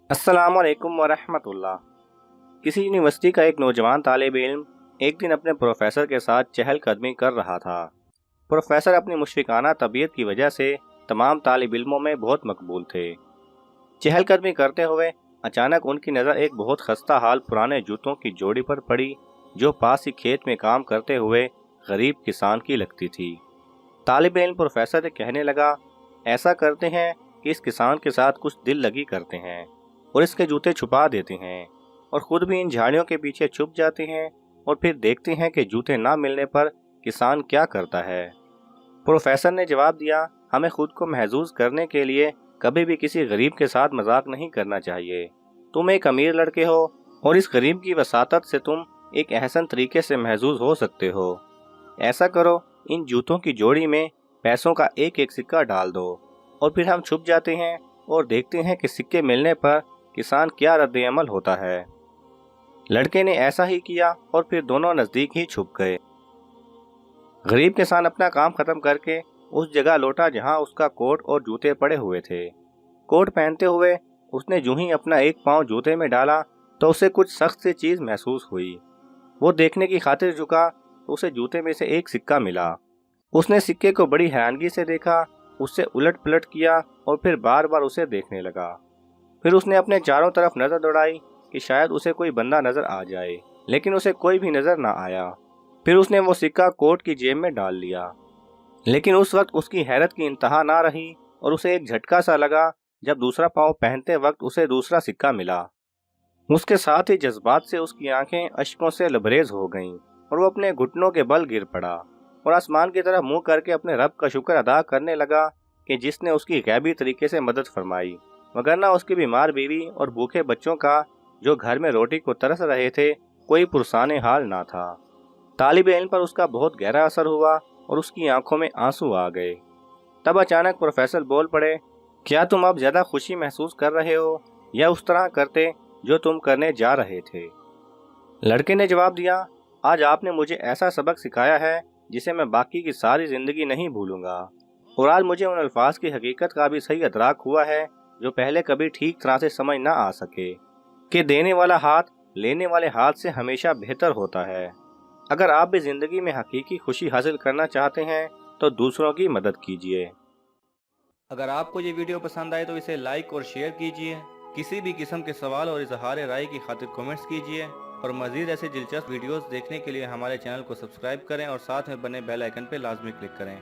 अस्सलाम वालेकुम वरहमतुल्लाह। किसी यूनिवर्सिटी का एक नौजवान तालिब इल्म एक दिन अपने प्रोफेसर के साथ चहलकदमी कर रहा था। प्रोफेसर अपनी मुशफिकाना तबीयत की वजह से तमाम तालिब इल्मों में बहुत मकबूल थे। चहलकदमी करते हुए अचानक उनकी नज़र एक बहुत खस्ता हाल पुराने जूतों की जोड़ी पर पड़ी, जो पास ही खेत में काम करते हुए गरीब किसान की लगती थी। तालिब इल्म प्रोफेसर से कहने लगा, ऐसा करते हैं कि इस किसान के साथ कुछ दिल लगी करते हैं और इसके जूते छुपा देते हैं और खुद भी इन झाड़ियों के पीछे छुप जाते हैं और फिर देखते हैं कि जूते ना मिलने पर किसान क्या करता है। प्रोफेसर ने जवाब दिया, हमें खुद को महसूस करने के लिए कभी भी किसी गरीब के साथ मजाक नहीं करना चाहिए। तुम एक अमीर लड़के हो और इस गरीब की वसातत से तुम एक एहसन तरीके से महसूस हो सकते हो। ऐसा करो, इन जूतों की जोड़ी में पैसों का एक एक सिक्का डाल दो और फिर हम छुप जाते हैं और देखते हैं कि सिक्के मिलने पर किसान क्या रद्द-ए-अमल होता है। लड़के ने ऐसा ही किया और फिर दोनों नज़दीक ही छुप गए। गरीब किसान अपना काम खत्म करके उस जगह लौटा जहां उसका कोट और जूते पड़े हुए थे। कोट पहनते हुए उसने यूं ही अपना एक पांव जूते में डाला तो उसे कुछ सख्त सी चीज महसूस हुई। वो देखने की खातिर झुका तो उसे जूते में से एक सिक्का मिला। उसने सिक्के को बड़ी हैरानगी से देखा, उससे उलट पलट किया और फिर बार बार उसे देखने लगा। फिर उसने अपने चारों तरफ नजर दौड़ाई कि शायद उसे कोई बंदा नजर आ जाए, लेकिन उसे कोई भी नजर ना आया। फिर उसने वो सिक्का कोट की जेब में डाल लिया, लेकिन उस वक्त उसकी हैरत की इंतहा ना रही और उसे एक झटका सा लगा जब दूसरा पाँव पहनते वक्त उसे दूसरा सिक्का मिला। उसके साथ ही जज्बात से उसकी आंखें अश्कों से लबरेज हो गईं और वो अपने घुटनों के बल गिर पड़ा और आसमान की तरफ मुंह करके अपने रब का शुक्र अदा करने लगा कि जिसने उसकी गैबी तरीके से मदद फरमाई, वगरना उसकी बीमार बीवी और भूखे बच्चों का जो घर में रोटी को तरस रहे थे कोई पुरसाने हाल ना था। तालिब इल्म पर उसका बहुत गहरा असर हुआ और उसकी आंखों में आंसू आ गए। तब अचानक प्रोफेसर बोल पड़े, क्या तुम अब ज्यादा खुशी महसूस कर रहे हो या उस तरह करते जो तुम करने जा रहे थे? लड़के ने जवाब दिया, आज आपने मुझे ऐसा सबक सिखाया है जिसे मैं बाकी की सारी जिंदगी नहीं भूलूंगा, और आज मुझे उन अल्फाज की हकीकत का भी सही अदराक हुआ है जो पहले कभी ठीक तरह से समझ ना आ सके, कि देने वाला हाथ लेने वाले हाथ से हमेशा बेहतर होता है। अगर आप भी जिंदगी में हकीकी खुशी हासिल करना चाहते हैं तो दूसरों की मदद कीजिए। अगर आपको ये वीडियो पसंद आए तो इसे लाइक और शेयर कीजिए। किसी भी किस्म के सवाल और इजहार राय की खातिर कमेंट्स कीजिए और मज़ीद ऐसे दिलचस्प वीडियोस देखने के लिए हमारे चैनल को सब्सक्राइब करें और साथ में बने बेल आइकन पर लाजमी क्लिक करें।